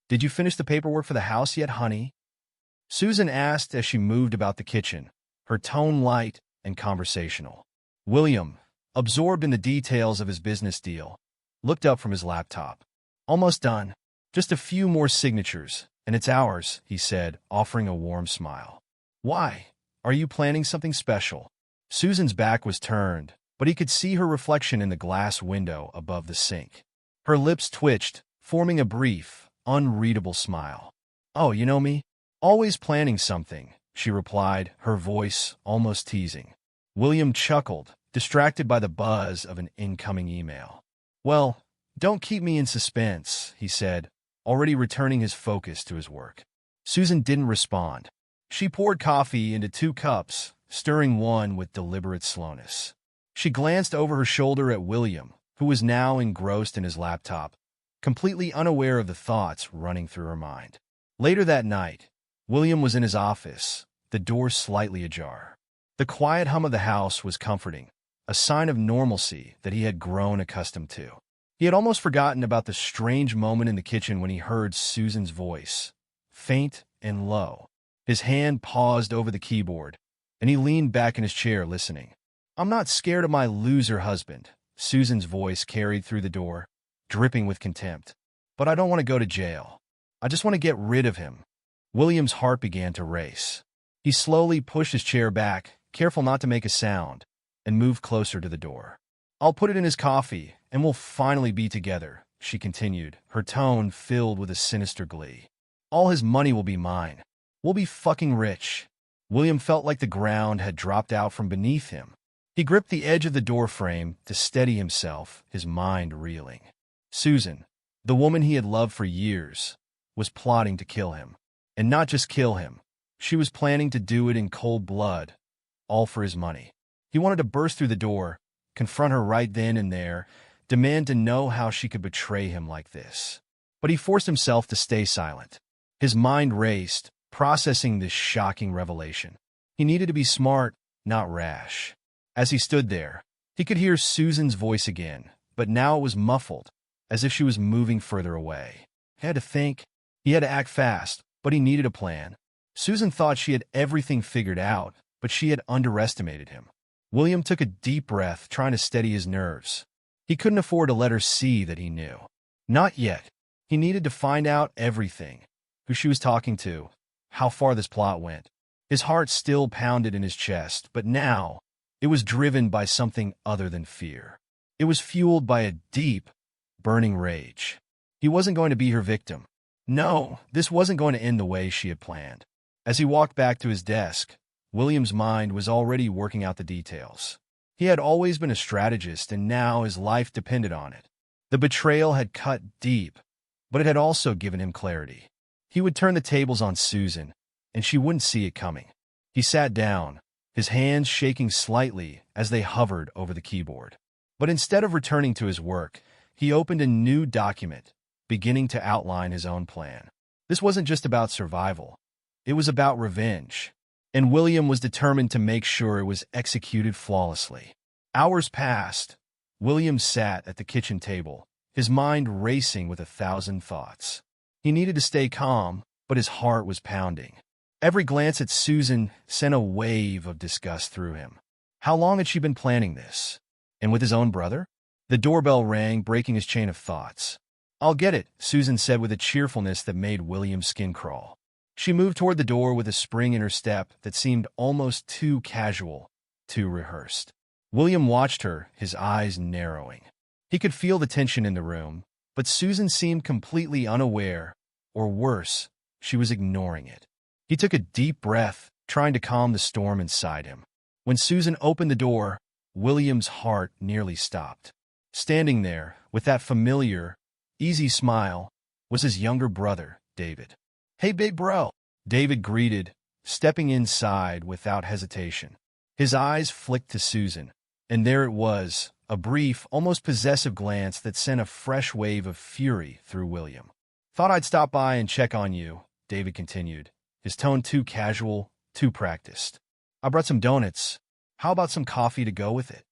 "Did you finish the paperwork for the house yet, honey?" Susan asked as she moved about the kitchen, her tone light and conversational. William, absorbed in the details of his business deal, looked up from his laptop. "Almost done. Just a few more signatures, and it's ours," he said, offering a warm smile. "Why? Are you planning something special?" Susan's back was turned, but he could see her reflection in the glass window above the sink. Her lips twitched, forming a brief, unreadable smile. "Oh, you know me? Always planning something," she replied, her voice almost teasing. William chuckled, distracted by the buzz of an incoming email. "Well, don't keep me in suspense," he said, already returning his focus to his work. Susan didn't respond. She poured coffee into 2 cups, stirring one with deliberate slowness. She glanced over her shoulder at William, who was now engrossed in his laptop, completely unaware of the thoughts running through her mind. Later that night, William was in his office, the door slightly ajar. The quiet hum of the house was comforting, a sign of normalcy that he had grown accustomed to. He had almost forgotten about the strange moment in the kitchen when he heard Susan's voice, faint and low. His hand paused over the keyboard, and he leaned back in his chair listening. "I'm not scared of my loser husband," Susan's voice carried through the door, dripping with contempt. "But I don't want to go to jail. I just want to get rid of him." William's heart began to race. He slowly pushed his chair back, careful not to make a sound, and moved closer to the door. "I'll put it in his coffee, and we'll finally be together," she continued, her tone filled with a sinister glee. "All his money will be mine. We'll be fucking rich." William felt like the ground had dropped out from beneath him. He gripped the edge of the door frame to steady himself, his mind reeling. Susan, the woman he had loved for years, was plotting to kill him. And not just kill him. She was planning to do it in cold blood, all for his money. He wanted to burst through the door, confront her right then and there, demand to know how she could betray him like this. But he forced himself to stay silent. His mind raced, processing this shocking revelation. He needed to be smart, not rash. As he stood there, he could hear Susan's voice again, but now it was muffled, as if she was moving further away. He had to think. He had to act fast, but he needed a plan. Susan thought she had everything figured out, but she had underestimated him. William took a deep breath, trying to steady his nerves. He couldn't afford to let her see that he knew. Not yet. He needed to find out everything. Who she was talking to, how far this plot went. His heart still pounded in his chest, but now it was driven by something other than fear. It was fueled by a deep, burning rage. He wasn't going to be her victim. No, this wasn't going to end the way she had planned. As he walked back to his desk, William's mind was already working out the details. He had always been a strategist, and now his life depended on it. The betrayal had cut deep, but it had also given him clarity. He would turn the tables on Susan, and she wouldn't see it coming. He sat down, his hands shaking slightly as they hovered over the keyboard. But instead of returning to his work, he opened a new document, beginning to outline his own plan. This wasn't just about survival. It was about revenge, and William was determined to make sure it was executed flawlessly. Hours passed. William sat at the kitchen table, his mind racing with 1,000 thoughts. He needed to stay calm, but his heart was pounding. Every glance at Susan sent a wave of disgust through him. How long had she been planning this? And with his own brother? The doorbell rang, breaking his chain of thoughts. "I'll get it," Susan said with a cheerfulness that made William's skin crawl. She moved toward the door with a spring in her step that seemed almost too casual, too rehearsed. William watched her, his eyes narrowing. He could feel the tension in the room, but Susan seemed completely unaware, or worse, she was ignoring it. He took a deep breath, trying to calm the storm inside him. When Susan opened the door, William's heart nearly stopped. Standing there, with that familiar, easy smile, was his younger brother, David. "Hey, big bro," David greeted, stepping inside without hesitation. His eyes flicked to Susan, and there it was, a brief, almost possessive glance that sent a fresh wave of fury through William. "Thought I'd stop by and check on you," David continued, his tone too casual, too practiced. "I brought some donuts. How about some coffee to go with it?"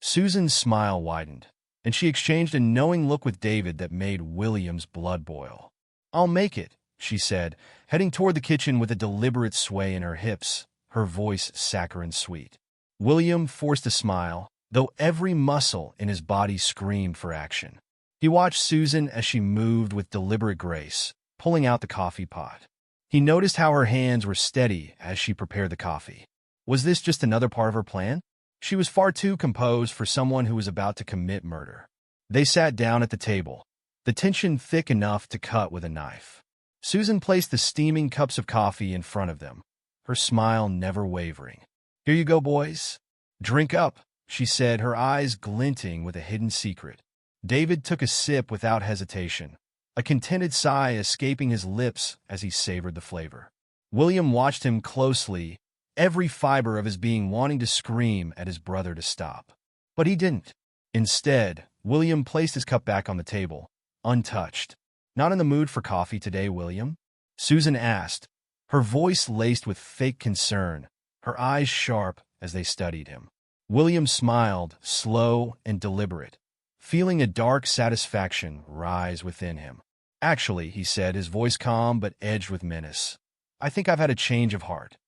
Susan's smile widened, and she exchanged a knowing look with David that made William's blood boil. "I'll make it," she said, heading toward the kitchen with a deliberate sway in her hips, her voice saccharine sweet. William forced a smile, though every muscle in his body screamed for action. He watched Susan as she moved with deliberate grace, pulling out the coffee pot. He noticed how her hands were steady as she prepared the coffee. Was this just another part of her plan? She was far too composed for someone who was about to commit murder. They sat down at the table, the tension thick enough to cut with a knife. Susan placed the steaming cups of coffee in front of them, her smile never wavering. "Here you go, boys. Drink up," she said, her eyes glinting with a hidden secret. David took a sip without hesitation, a contented sigh escaping his lips as he savored the flavor. William watched him closely, every fiber of his being wanting to scream at his brother to stop. But he didn't. Instead, William placed his cup back on the table, untouched. "Not in the mood for coffee today, William?" Susan asked, her voice laced with fake concern, her eyes sharp as they studied him. William smiled, slow and deliberate, feeling a dark satisfaction rise within him. "Actually," he said, his voice calm but edged with menace, "I think I've had a change of heart."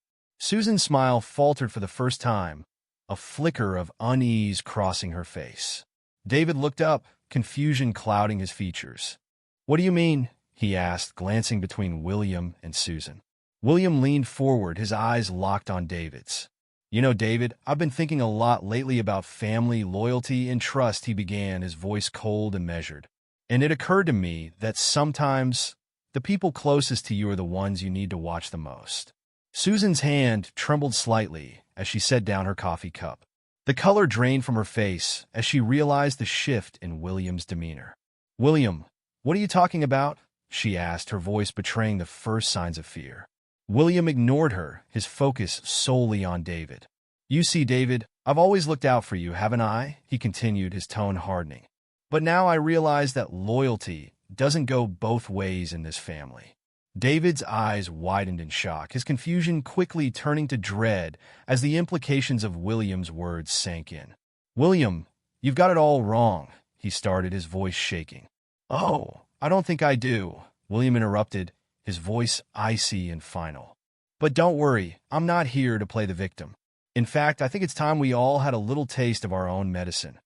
Susan's smile faltered for the first time, a flicker of unease crossing her face. David looked up, confusion clouding his features. "What do you mean?" he asked, glancing between William and Susan. William leaned forward, his eyes locked on David's. "You know, David, I've been thinking a lot lately about family, loyalty, and trust," he began, his voice cold and measured. "And it occurred to me that sometimes the people closest to you are the ones you need to watch the most." Susan's hand trembled slightly as she set down her coffee cup. The color drained from her face as she realized the shift in William's demeanor. "William, what are you talking about?" she asked, her voice betraying the first signs of fear. William ignored her, his focus solely on David. "You see, David, I've always looked out for you, haven't I?" he continued, his tone hardening. "But now I realize that loyalty doesn't go both ways in this family." David's eyes widened in shock, his confusion quickly turning to dread as the implications of William's words sank in. "William, you've got it all wrong," he started, his voice shaking. "Oh, I don't think I do," William interrupted, his voice icy and final. "But don't worry, I'm not here to play the victim. In fact, I think it's time we all had a little taste of our own medicine."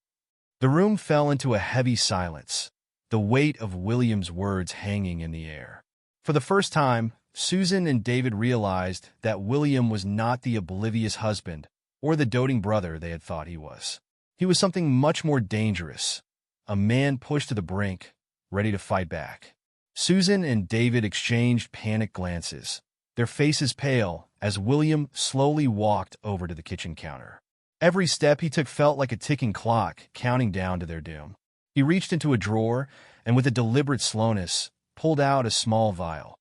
The room fell into a heavy silence, the weight of William's words hanging in the air. For the first time, Susan and David realized that William was not the oblivious husband or the doting brother they had thought he was. He was something much more dangerous, a man pushed to the brink, ready to fight back. Susan and David exchanged panicked glances, their faces pale, as William slowly walked over to the kitchen counter. Every step he took felt like a ticking clock, counting down to their doom. He reached into a drawer and, with a deliberate slowness, pulled out a small vial,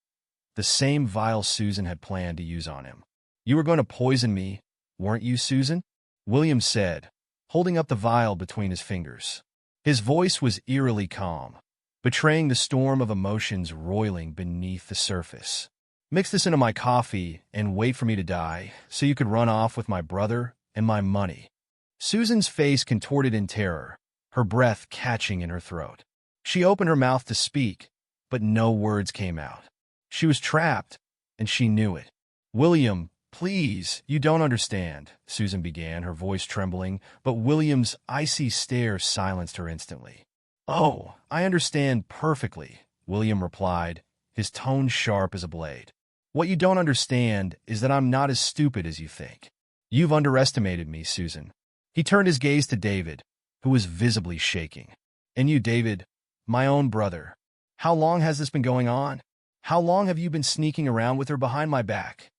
the same vial Susan had planned to use on him. "You were going to poison me, weren't you, Susan?" William said, holding up the vial between his fingers. His voice was eerily calm, betraying the storm of emotions roiling beneath the surface. "Mix this into my coffee and wait for me to die, so you could run off with my brother and my money." Susan's face contorted in terror, her breath catching in her throat. She opened her mouth to speak, but no words came out. She was trapped, and she knew it. "William, please, you don't understand," Susan began, her voice trembling, but William's icy stare silenced her instantly. "Oh, I understand perfectly," William replied, his tone sharp as a blade. "What you don't understand is that I'm not as stupid as you think. You've underestimated me, Susan." He turned his gaze to David, who was visibly shaking. "And you, David, my own brother. How long has this been going on? How long have you been sneaking around with her behind my back?"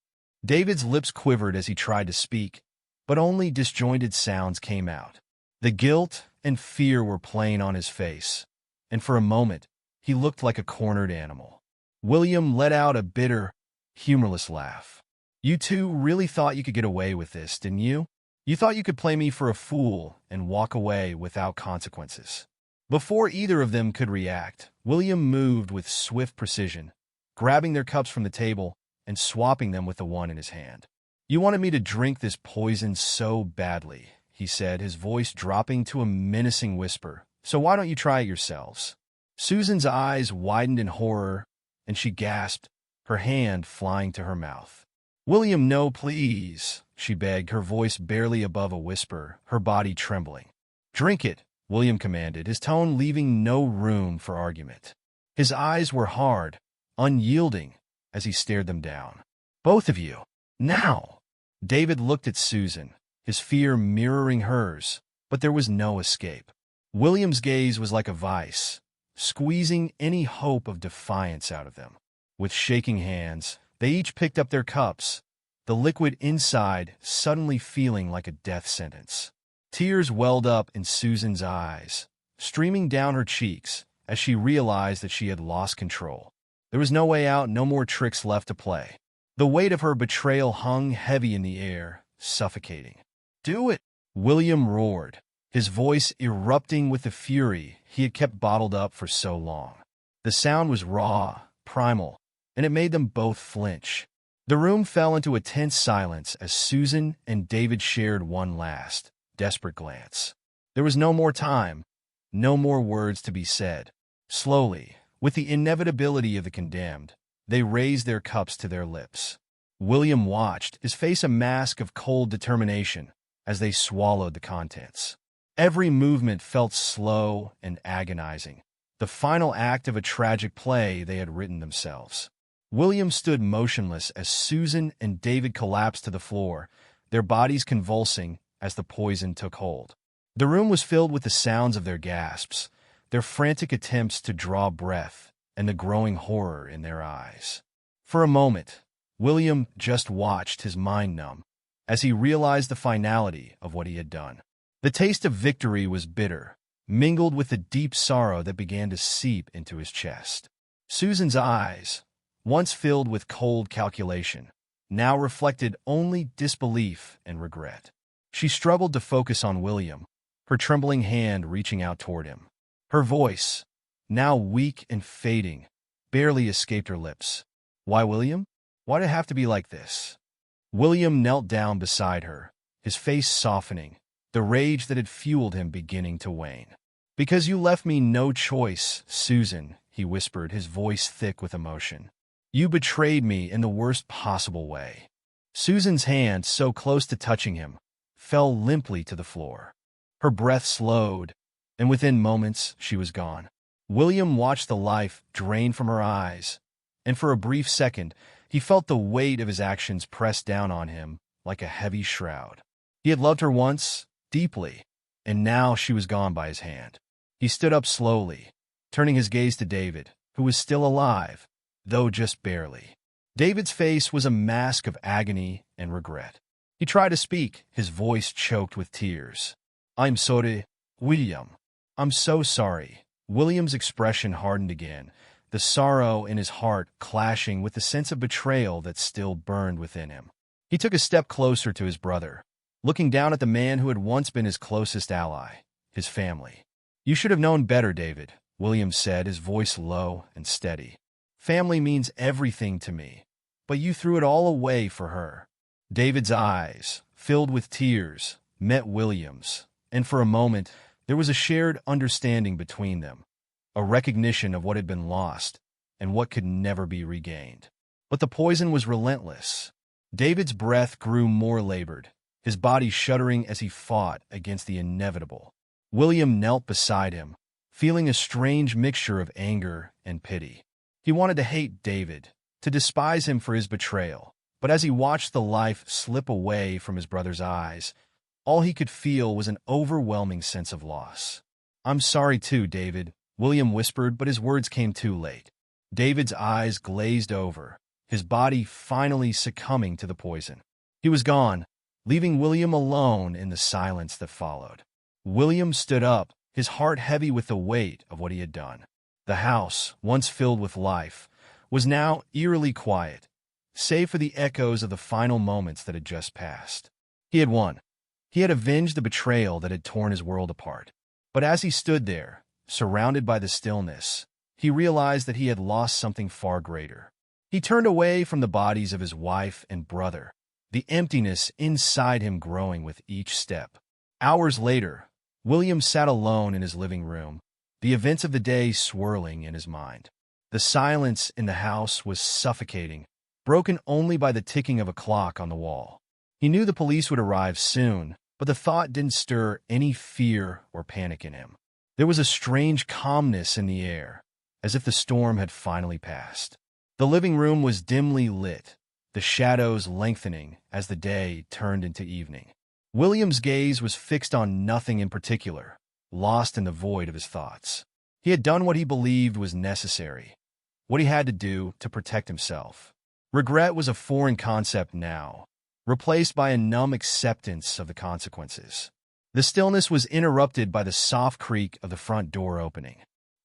David's lips quivered as he tried to speak, but only disjointed sounds came out. The guilt and fear were plain on his face, and for a moment, he looked like a cornered animal. William let out a bitter, humorless laugh. "You two really thought you could get away with this, didn't you? You thought you could play me for a fool and walk away without consequences." Before either of them could react, William moved with swift precision, grabbing their cups from the table and swapping them with the one in his hand. "You wanted me to drink this poison so badly," he said, his voice dropping to a menacing whisper. "So why don't you try it yourselves?" Susan's eyes widened in horror, and she gasped, her hand flying to her mouth. "William, no, please," she begged, her voice barely above a whisper, her body trembling. "Drink it," William commanded, his tone leaving no room for argument. His eyes were hard, unyielding, as he stared them down. "Both of you, now!" David looked at Susan, his fear mirroring hers, but there was no escape. William's gaze was like a vice, squeezing any hope of defiance out of them. With shaking hands, they each picked up their cups, the liquid inside suddenly feeling like a death sentence. Tears welled up in Susan's eyes, streaming down her cheeks as she realized that she had lost control. There was no way out, no more tricks left to play. The weight of her betrayal hung heavy in the air, suffocating. "Do it!" William roared, his voice erupting with the fury he had kept bottled up for so long. The sound was raw, primal, and it made them both flinch. The room fell into a tense silence as Susan and David shared one last, desperate glance. There was no more time, no more words to be said. Slowly, with the inevitability of the condemned, they raised their cups to their lips. William watched, his face a mask of cold determination, as they swallowed the contents. Every movement felt slow and agonizing, the final act of a tragic play they had written themselves. William stood motionless as Susan and David collapsed to the floor, their bodies convulsing as the poison took hold. The room was filled with the sounds of their gasps, their frantic attempts to draw breath, and the growing horror in their eyes. For a moment, William just watched, his mind numb, as he realized the finality of what he had done. The taste of victory was bitter, mingled with the deep sorrow that began to seep into his chest. Susan's eyes, once filled with cold calculation, now reflected only disbelief and regret. She struggled to focus on William, her trembling hand reaching out toward him. Her voice, now weak and fading, barely escaped her lips. "Why, William? Why'd it have to be like this?" William knelt down beside her, his face softening, the rage that had fueled him beginning to wane. "Because you left me no choice, Susan," he whispered, his voice thick with emotion. "You betrayed me in the worst possible way." Susan's hand, so close to touching him, fell limply to the floor. Her breath slowed, and within moments she was gone. William watched the life drain from her eyes, and for a brief second he felt the weight of his actions press down on him like a heavy shroud. He had loved her once, deeply, and now she was gone by his hand. He stood up slowly, turning his gaze to David, who was still alive, though just barely. David's face was a mask of agony and regret. He tried to speak, his voice choked with tears. "I'm sorry, William. I'm so sorry." William's expression hardened again, the sorrow in his heart clashing with the sense of betrayal that still burned within him. He took a step closer to his brother, looking down at the man who had once been his closest ally, his family. "You should have known better, David," William said, his voice low and steady. "Family means everything to me, but you threw it all away for her." David's eyes, filled with tears, met William's, and for a moment there was a shared understanding between them, a recognition of what had been lost and what could never be regained. But the poison was relentless. David's breath grew more labored, his body shuddering as he fought against the inevitable. William knelt beside him, feeling a strange mixture of anger and pity. He wanted to hate David, to despise him for his betrayal, but as he watched the life slip away from his brother's eyes, all he could feel was an overwhelming sense of loss. "I'm sorry too, David," William whispered, but his words came too late. David's eyes glazed over, his body finally succumbing to the poison. He was gone, leaving William alone in the silence that followed. William stood up, his heart heavy with the weight of what he had done. The house, once filled with life, was now eerily quiet, save for the echoes of the final moments that had just passed. He had won. He had avenged the betrayal that had torn his world apart. But as he stood there, surrounded by the stillness, he realized that he had lost something far greater. He turned away from the bodies of his wife and brother, the emptiness inside him growing with each step. Hours later, William sat alone in his living room, the events of the day swirling in his mind. The silence in the house was suffocating, broken only by the ticking of a clock on the wall. He knew the police would arrive soon, but the thought didn't stir any fear or panic in him. There was a strange calmness in the air, as if the storm had finally passed. The living room was dimly lit, the shadows lengthening as the day turned into evening. William's gaze was fixed on nothing in particular, lost in the void of his thoughts. He had done what he believed was necessary, what he had to do to protect himself. Regret was a foreign concept now, replaced by a numb acceptance of the consequences. The stillness was interrupted by the soft creak of the front door opening.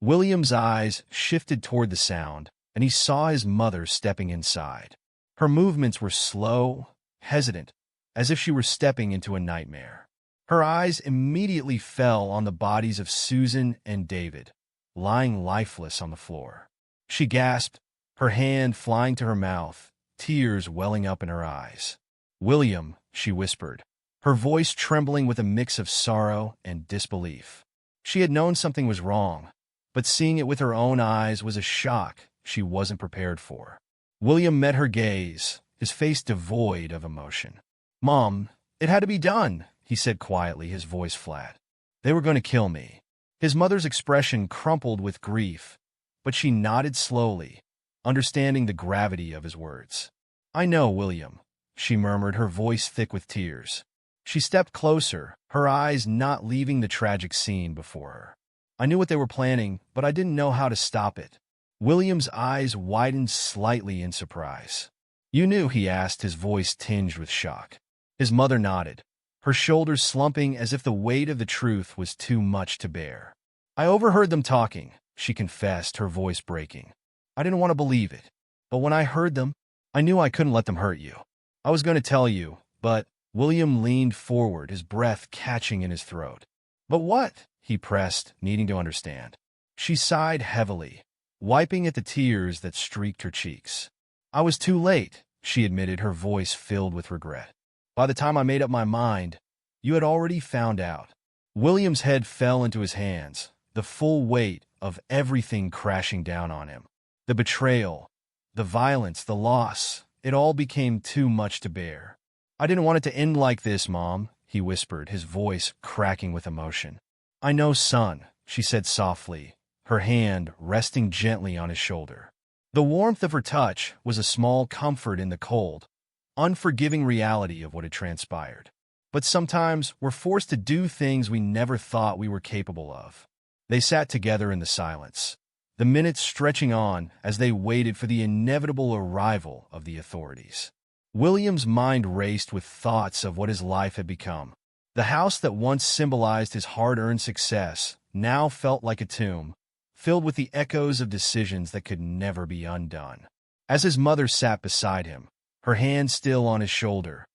William's eyes shifted toward the sound, and he saw his mother stepping inside. Her movements were slow, hesitant, as if she were stepping into a nightmare. Her eyes immediately fell on the bodies of Susan and David, lying lifeless on the floor. She gasped, her hand flying to her mouth, tears welling up in her eyes. "William," she whispered, her voice trembling with a mix of sorrow and disbelief. She had known something was wrong, but seeing it with her own eyes was a shock she wasn't prepared for. William met her gaze, his face devoid of emotion. "Mom, it had to be done," he said quietly, his voice flat. "They were going to kill me." His mother's expression crumpled with grief, but she nodded slowly, understanding the gravity of his words. "I know, William," she murmured, her voice thick with tears. She stepped closer, her eyes not leaving the tragic scene before her. "I knew what they were planning, but I didn't know how to stop it." William's eyes widened slightly in surprise. "You knew?" he asked, his voice tinged with shock. His mother nodded, her shoulders slumping as if the weight of the truth was too much to bear. "I overheard them talking," she confessed, her voice breaking. "I didn't want to believe it, but when I heard them, I knew I couldn't let them hurt you. I was going to tell you, but—" William leaned forward, his breath catching in his throat. "But what?" he pressed, needing to understand. She sighed heavily, wiping at the tears that streaked her cheeks. "I was too late," she admitted, her voice filled with regret. "By the time I made up my mind, you had already found out." William's head fell into his hands, the full weight of everything crashing down on him. The betrayal, the violence, the loss, it all became too much to bear. "I didn't want it to end like this, Mom," he whispered, his voice cracking with emotion. "I know, son," she said softly, her hand resting gently on his shoulder. The warmth of her touch was a small comfort in the cold, unforgiving reality of what had transpired. But sometimes we're forced to do things we never thought we were capable of. They sat together in the silence, the minutes stretching on as they waited for the inevitable arrival of the authorities. William's mind raced with thoughts of what his life had become. The house that once symbolized his hard-earned success now felt like a tomb, filled with the echoes of decisions that could never be undone. As his mother sat beside him, her hand still on his shoulder,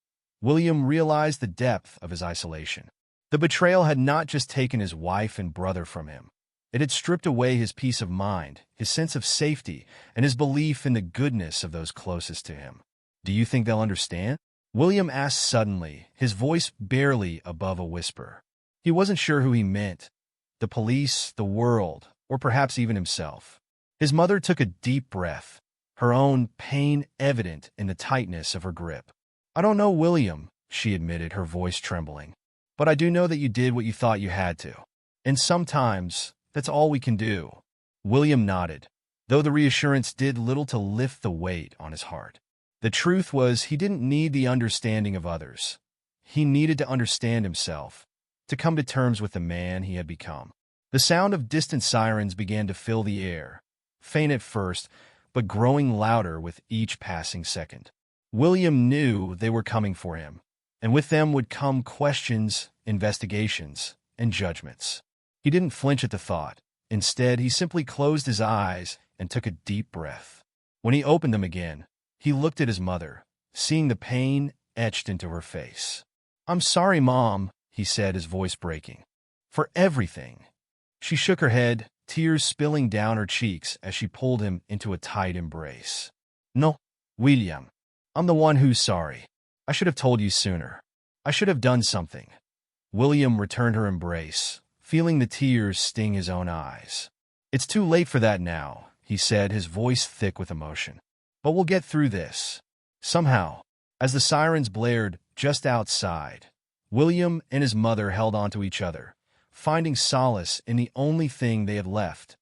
William realized the depth of his isolation. The betrayal had not just taken his wife and brother from him. It had stripped away his peace of mind, his sense of safety, and his belief in the goodness of those closest to him. "Do you think they'll understand?" William asked suddenly, his voice barely above a whisper. He wasn't sure who he meant, the police, the world, or perhaps even himself. His mother took a deep breath, her own pain evident in the tightness of her grip. "I don't know, William," she admitted, her voice trembling. "But I do know that you did what you thought you had to. And sometimes, that's all we can do." William nodded, though the reassurance did little to lift the weight on his heart. The truth was, he didn't need the understanding of others. He needed to understand himself, to come to terms with the man he had become. The sound of distant sirens began to fill the air, faint at first, but growing louder with each passing second. William knew they were coming for him, and with them would come questions, investigations, and judgments. He didn't flinch at the thought. Instead, he simply closed his eyes and took a deep breath. When he opened them again, he looked at his mother, seeing the pain etched into her face. "I'm sorry, Mom," he said, his voice breaking. "For everything." She shook her head, tears spilling down her cheeks as she pulled him into a tight embrace. "No, William. I'm the one who's sorry. I should have told you sooner. I should have done something." William returned her embrace, feeling the tears sting his own eyes. "It's too late for that now," he said, his voice thick with emotion. "But we'll get through this." Somehow, as the sirens blared just outside, William and his mother held onto each other, finding solace in the only thing they had left,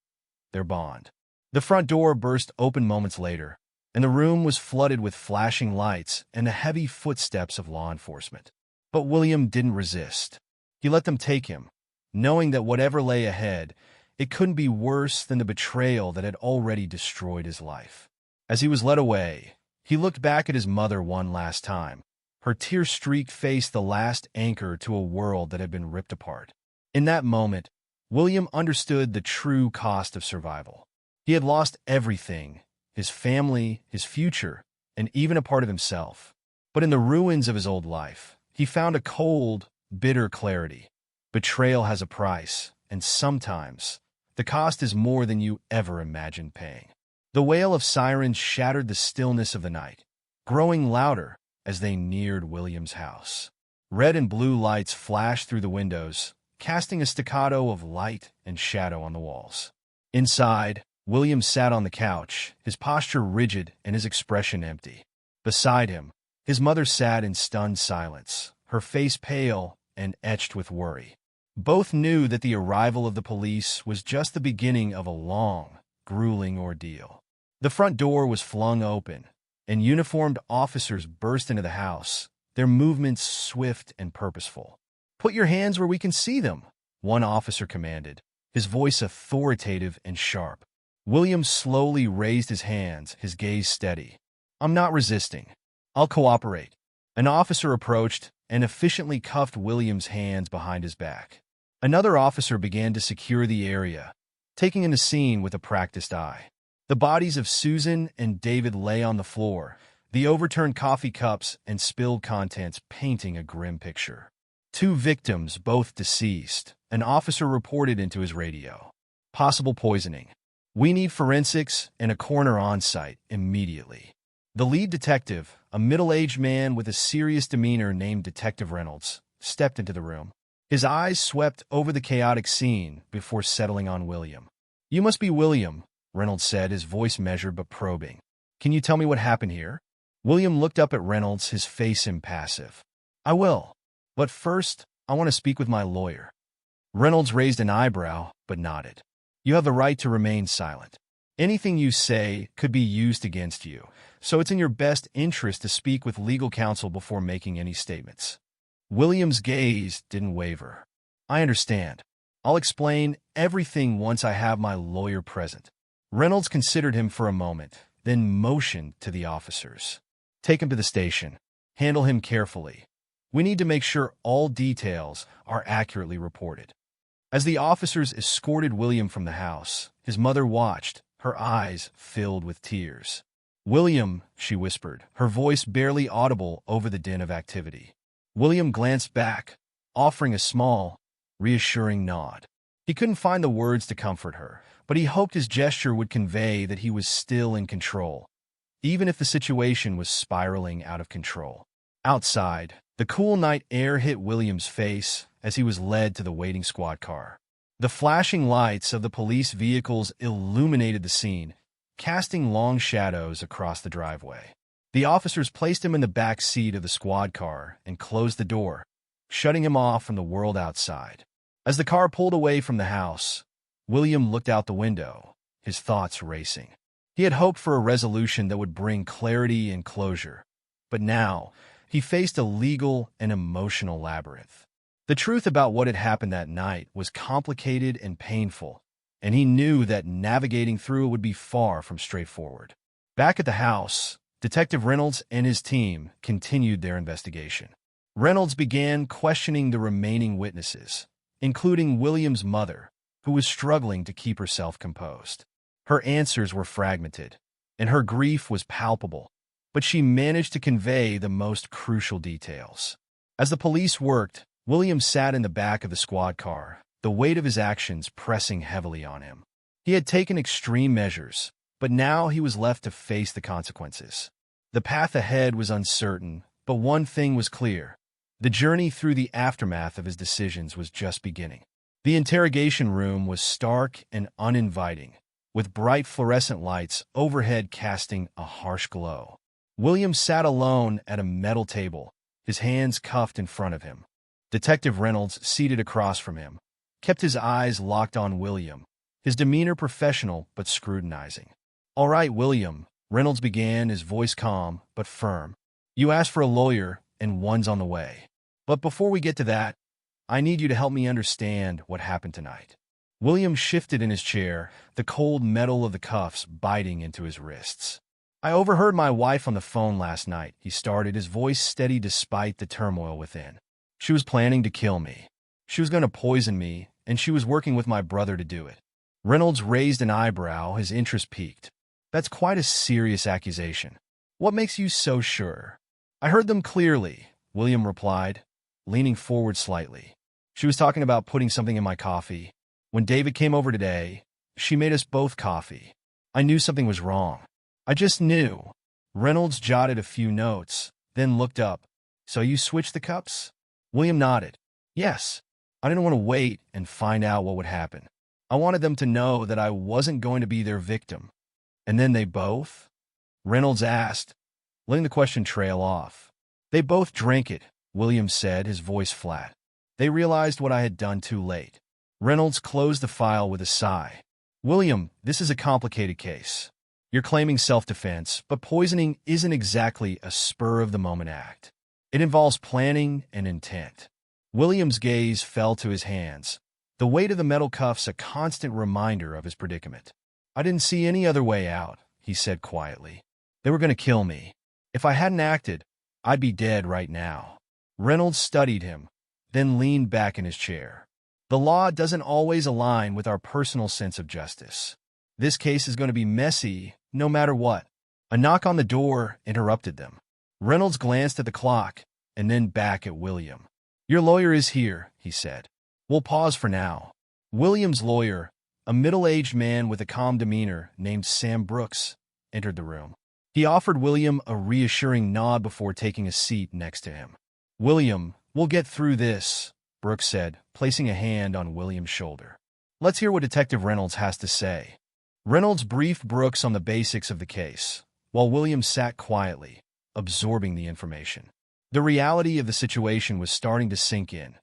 their bond. The front door burst open moments later, and the room was flooded with flashing lights and the heavy footsteps of law enforcement. But William didn't resist. He let them take him, knowing that whatever lay ahead, it couldn't be worse than the betrayal that had already destroyed his life. As he was led away, he looked back at his mother one last time, her tear-streaked face the last anchor to a world that had been ripped apart. In that moment, William understood the true cost of survival. He had lost everything, his family, his future, and even a part of himself. But in the ruins of his old life, he found a cold, bitter clarity. Betrayal has a price, and sometimes the cost is more than you ever imagined paying. The wail of sirens shattered the stillness of the night, growing louder as they neared William's house. Red and blue lights flashed through the windows, casting a staccato of light and shadow on the walls. Inside, William sat on the couch, his posture rigid and his expression empty. Beside him, his mother sat in stunned silence, her face pale and etched with worry. Both knew that the arrival of the police was just the beginning of a long, grueling ordeal. The front door was flung open, and uniformed officers burst into the house, their movements swift and purposeful. "Put your hands where we can see them," one officer commanded, his voice authoritative and sharp. William slowly raised his hands, his gaze steady. "I'm not resisting. I'll cooperate." An officer approached and efficiently cuffed William's hands behind his back. Another officer began to secure the area, taking in the scene with a practiced eye. The bodies of Susan and David lay on the floor, the overturned coffee cups and spilled contents painting a grim picture. Two victims, both deceased, an officer reported into his radio. "Possible poisoning. We need forensics and a coroner on site immediately." The lead detective, a middle-aged man with a serious demeanor named Detective Reynolds, stepped into the room. His eyes swept over the chaotic scene before settling on William. "You must be William," Reynolds said, his voice measured but probing. "Can you tell me what happened here?" William looked up at Reynolds, his face impassive. "I will. But first, I want to speak with my lawyer." Reynolds raised an eyebrow, but nodded. "You have the right to remain silent. Anything you say could be used against you, so it's in your best interest to speak with legal counsel before making any statements." William's gaze didn't waver. "I understand. I'll explain everything once I have my lawyer present." Reynolds considered him for a moment, then motioned to the officers. "Take him to the station. Handle him carefully. We need to make sure all details are accurately reported." As the officers escorted William from the house, his mother watched, her eyes filled with tears. "William," she whispered, her voice barely audible over the din of activity. William glanced back, offering a small, reassuring nod. He couldn't find the words to comfort her, but he hoped his gesture would convey that he was still in control, even if the situation was spiraling out of control. Outside, the cool night air hit William's face as he was led to the waiting squad car. The flashing lights of the police vehicles illuminated the scene, casting long shadows across the driveway. The officers placed him in the back seat of the squad car and closed the door, shutting him off from the world outside. As the car pulled away from the house, William looked out the window, his thoughts racing. He had hoped for a resolution that would bring clarity and closure, but now he faced a legal and emotional labyrinth. The truth about what had happened that night was complicated and painful, and he knew that navigating through it would be far from straightforward. Back at the house, Detective Reynolds and his team continued their investigation. Reynolds began questioning the remaining witnesses, including William's mother, who was struggling to keep herself composed. Her answers were fragmented, and her grief was palpable, but she managed to convey the most crucial details. As the police worked, William sat in the back of the squad car, the weight of his actions pressing heavily on him. He had taken extreme measures, but now he was left to face the consequences. The path ahead was uncertain, but one thing was clear. The journey through the aftermath of his decisions was just beginning. The interrogation room was stark and uninviting, with bright fluorescent lights overhead casting a harsh glow. William sat alone at a metal table, his hands cuffed in front of him. Detective Reynolds, seated across from him, kept his eyes locked on William, his demeanor professional but scrutinizing. "All right, William," Reynolds began, his voice calm but firm. "You asked for a lawyer, and one's on the way. But before we get to that, I need you to help me understand what happened tonight." William shifted in his chair, the cold metal of the cuffs biting into his wrists. "I overheard my wife on the phone last night," he started, his voice steady despite the turmoil within. "She was planning to kill me. She was going to poison me, and she was working with my brother to do it." Reynolds raised an eyebrow, his interest piqued. "That's quite a serious accusation. What makes you so sure?" "I heard them clearly," William replied, leaning forward slightly. "She was talking about putting something in my coffee. When David came over today, she made us both coffee. I knew something was wrong. I just knew." Reynolds jotted a few notes, then looked up. "So you switched the cups?" William nodded. "Yes. I didn't want to wait and find out what would happen. I wanted them to know that I wasn't going to be their victim." "And then they both?" Reynolds asked, letting the question trail off. "They both drank it," William said, his voice flat. "They realized what I had done too late." Reynolds closed the file with a sigh. "William, this is a complicated case. You're claiming self-defense, but poisoning isn't exactly a spur-of-the-moment act. It involves planning and intent." William's gaze fell to his hands, the weight of the metal cuffs a constant reminder of his predicament. "I didn't see any other way out," he said quietly. "They were going to kill me. If I hadn't acted, I'd be dead right now." Reynolds studied him, then leaned back in his chair. "The law doesn't always align with our personal sense of justice. This case is going to be messy, no matter what." A knock on the door interrupted them. Reynolds glanced at the clock, and then back at William. "Your lawyer is here," he said. "We'll pause for now." William's lawyer, a middle-aged man with a calm demeanor named Sam Brooks, entered the room. He offered William a reassuring nod before taking a seat next to him. "William, we'll get through this," Brooks said, placing a hand on William's shoulder. "Let's hear what Detective Reynolds has to say." Reynolds briefed Brooks on the basics of the case, while William sat quietly, absorbing the information. The reality of the situation was starting to sink in.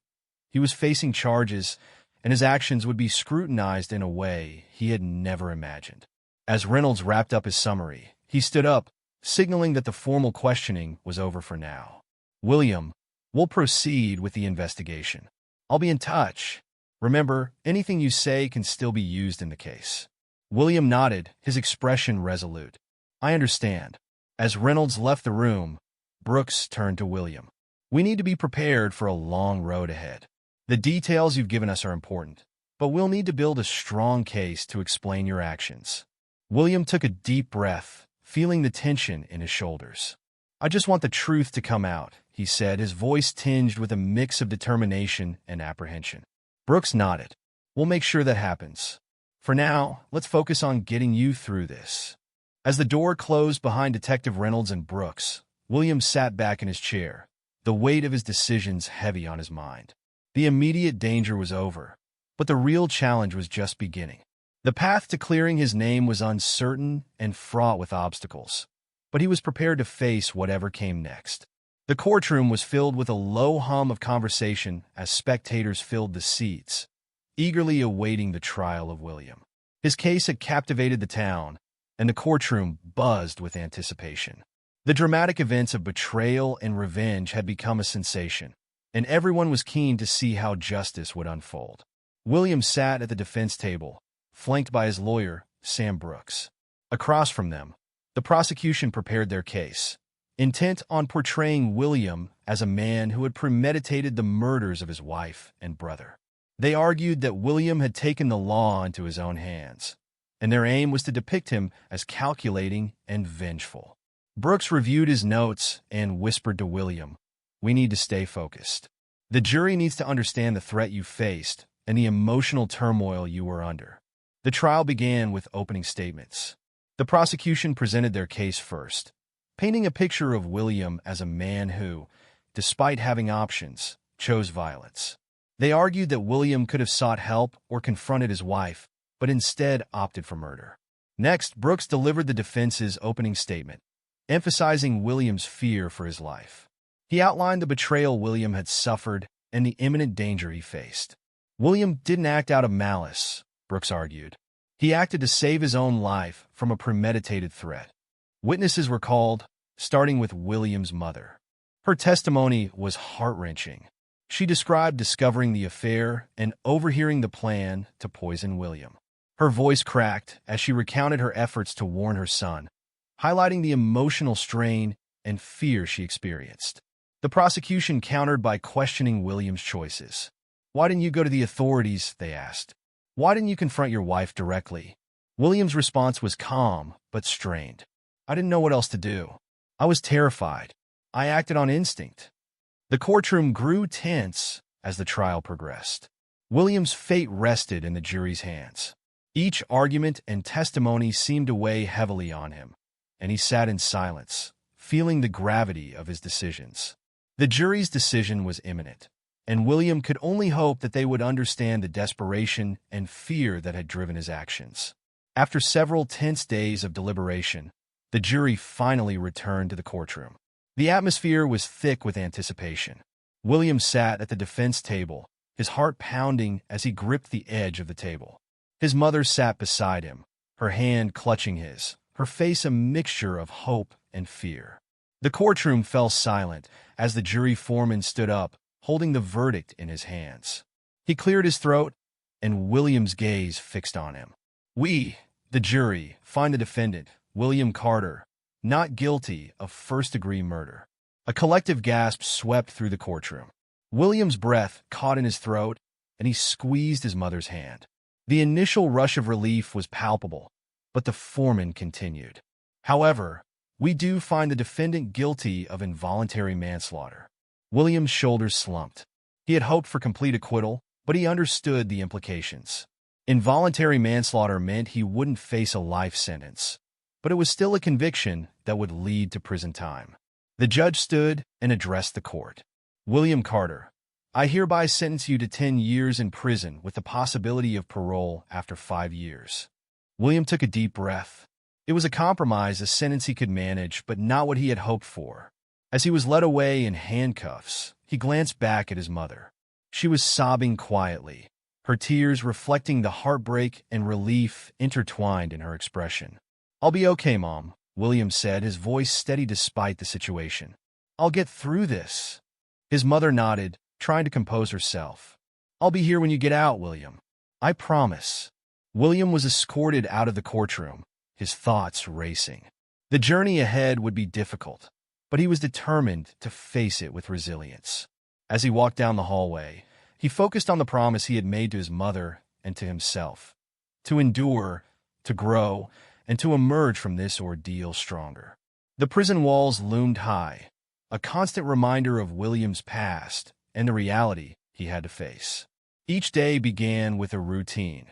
He was facing charges, and his actions would be scrutinized in a way he had never imagined. As Reynolds wrapped up his summary, he stood up, signaling that the formal questioning was over for now. "William, we'll proceed with the investigation. I'll be in touch. Remember, anything you say can still be used in the case." William nodded, his expression resolute. "I understand." As Reynolds left the room, Brooks turned to William. "We need to be prepared for a long road ahead. The details you've given us are important, but we'll need to build a strong case to explain your actions." William took a deep breath, feeling the tension in his shoulders. "I just want the truth to come out," he said, his voice tinged with a mix of determination and apprehension. Brooks nodded. "We'll make sure that happens. For now, let's focus on getting you through this." As the door closed behind Detective Reynolds and Brooks, William sat back in his chair, the weight of his decisions heavy on his mind. The immediate danger was over, but the real challenge was just beginning. The path to clearing his name was uncertain and fraught with obstacles, but he was prepared to face whatever came next. The courtroom was filled with a low hum of conversation as spectators filled the seats, eagerly awaiting the trial of William. His case had captivated the town, and the courtroom buzzed with anticipation. The dramatic events of betrayal and revenge had become a sensation, and everyone was keen to see how justice would unfold. William sat at the defense table, flanked by his lawyer, Sam Brooks. Across from them, the prosecution prepared their case, intent on portraying William as a man who had premeditated the murders of his wife and brother. They argued that William had taken the law into his own hands, and their aim was to depict him as calculating and vengeful. Brooks reviewed his notes and whispered to William, "We need to stay focused. The jury needs to understand the threat you faced and the emotional turmoil you were under." The trial began with opening statements. The prosecution presented their case first, painting a picture of William as a man who, despite having options, chose violence. They argued that William could have sought help or confronted his wife, but instead opted for murder. Next, Brooks delivered the defense's opening statement, emphasizing William's fear for his life. He outlined the betrayal William had suffered and the imminent danger he faced. William didn't act out of malice, Brooks argued. He acted to save his own life from a premeditated threat. Witnesses were called, starting with William's mother. Her testimony was heart-wrenching. She described discovering the affair and overhearing the plan to poison William. Her voice cracked as she recounted her efforts to warn her son, highlighting the emotional strain and fear she experienced. The prosecution countered by questioning William's choices. "Why didn't you go to the authorities?" they asked. "Why didn't you confront your wife directly?" William's response was calm but strained. "I didn't know what else to do. I was terrified. I acted on instinct." The courtroom grew tense as the trial progressed. William's fate rested in the jury's hands. Each argument and testimony seemed to weigh heavily on him, and he sat in silence, feeling the gravity of his decisions. The jury's decision was imminent, and William could only hope that they would understand the desperation and fear that had driven his actions. After several tense days of deliberation, the jury finally returned to the courtroom. The atmosphere was thick with anticipation. William sat at the defense table, his heart pounding as he gripped the edge of the table. His mother sat beside him, her hand clutching his, her face a mixture of hope and fear. The courtroom fell silent as the jury foreman stood up, holding the verdict in his hands. He cleared his throat, and William's gaze fixed on him. "We, the jury, find the defendant, William Carter, not guilty of first-degree murder." A collective gasp swept through the courtroom. William's breath caught in his throat, and he squeezed his mother's hand. The initial rush of relief was palpable, but the foreman continued. "However, we do find the defendant guilty of involuntary manslaughter." William's shoulders slumped. He had hoped for complete acquittal, but he understood the implications. Involuntary manslaughter meant he wouldn't face a life sentence, but it was still a conviction that would lead to prison time. The judge stood and addressed the court. "William Carter, I hereby sentence you to 10 years in prison with the possibility of parole after 5 years." William took a deep breath. It was a compromise, a sentence he could manage, but not what he had hoped for. As he was led away in handcuffs, he glanced back at his mother. She was sobbing quietly, her tears reflecting the heartbreak and relief intertwined in her expression. "I'll be okay, Mom," William said, his voice steady despite the situation. "I'll get through this." His mother nodded, trying to compose herself. "I'll be here when you get out, William. I promise." William was escorted out of the courtroom, his thoughts racing. The journey ahead would be difficult, but he was determined to face it with resilience. As he walked down the hallway, he focused on the promise he had made to his mother and to himself: to endure, to grow, and to emerge from this ordeal stronger. The prison walls loomed high, a constant reminder of William's past and the reality he had to face. Each day began with a routine: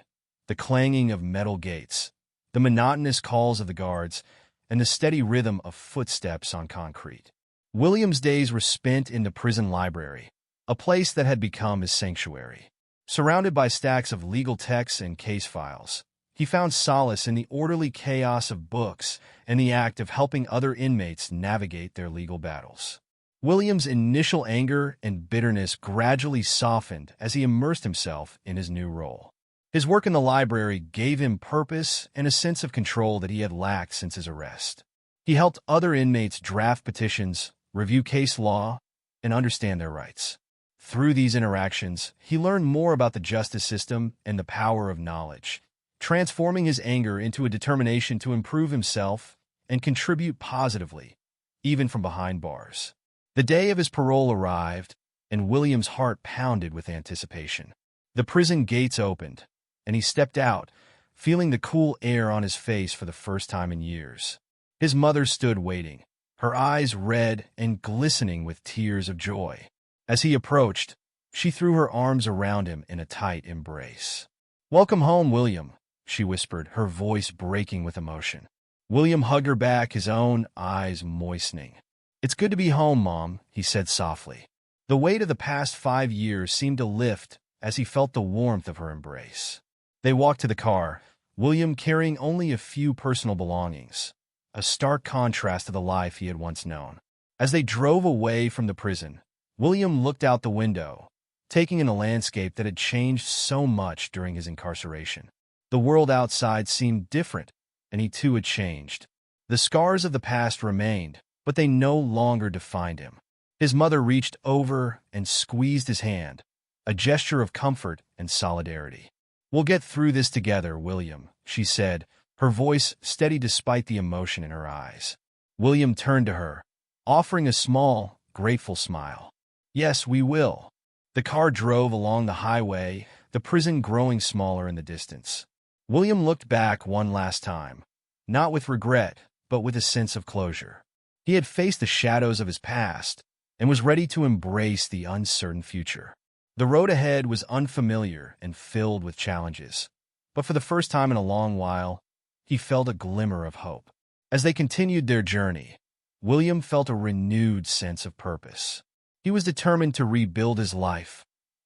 the clanging of metal gates, the monotonous calls of the guards, and the steady rhythm of footsteps on concrete. William's days were spent in the prison library, a place that had become his sanctuary. Surrounded by stacks of legal texts and case files, he found solace in the orderly chaos of books and the act of helping other inmates navigate their legal battles. William's initial anger and bitterness gradually softened as he immersed himself in his new role. His work in the library gave him purpose and a sense of control that he had lacked since his arrest. He helped other inmates draft petitions, review case law, and understand their rights. Through these interactions, he learned more about the justice system and the power of knowledge, transforming his anger into a determination to improve himself and contribute positively, even from behind bars. The day of his parole arrived, and William's heart pounded with anticipation. The prison gates opened, and he stepped out, feeling the cool air on his face for the first time in years. His mother stood waiting, her eyes red and glistening with tears of joy. As he approached, she threw her arms around him in a tight embrace. "Welcome home, William," she whispered, her voice breaking with emotion. William hugged her back, his own eyes moistening. "It's good to be home, Mom," he said softly. The weight of the past 5 years seemed to lift as he felt the warmth of her embrace. They walked to the car, William carrying only a few personal belongings, a stark contrast to the life he had once known. As they drove away from the prison, William looked out the window, taking in a landscape that had changed so much during his incarceration. The world outside seemed different, and he too had changed. The scars of the past remained, but they no longer defined him. His mother reached over and squeezed his hand, a gesture of comfort and solidarity. "We'll get through this together, William," she said, her voice steady despite the emotion in her eyes. William turned to her, offering a small, grateful smile. "Yes, we will." The car drove along the highway, the prison growing smaller in the distance. William looked back one last time, not with regret, but with a sense of closure. He had faced the shadows of his past and was ready to embrace the uncertain future. The road ahead was unfamiliar and filled with challenges, but for the first time in a long while, he felt a glimmer of hope. As they continued their journey, William felt a renewed sense of purpose. He was determined to rebuild his life,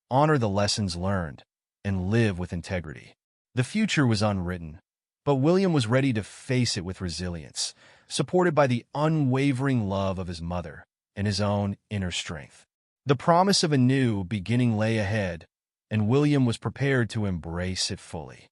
honor the lessons learned, and live with integrity. The future was unwritten, but William was ready to face it with resilience, supported by the unwavering love of his mother and his own inner strength. The promise of a new beginning lay ahead, and William was prepared to embrace it fully.